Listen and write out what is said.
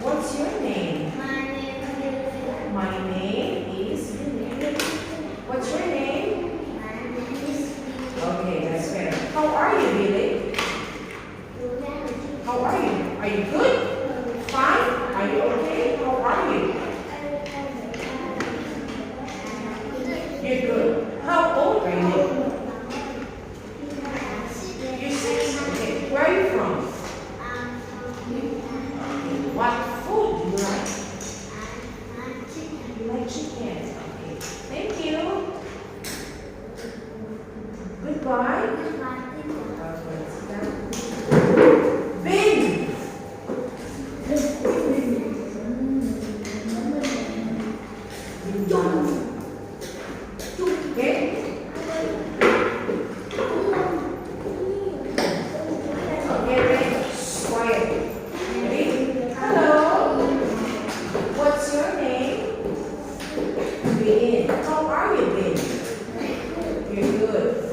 What's your name? My name is My name is Billy. What's your name? My name is Okay, that's better. How are you, Billy? How are you? Are you good? Fine? Are you okay? How are you? You're good. How old are you? You're 6. Okay. Where are you from? What food do you like? You like chicken. Okay. Thank you. Goodbye. Okay, sit down. Ben! Okay? Okay, ready? Quiet. Ready? Hello. What's your name? Ben. How are you, Ben? You're good.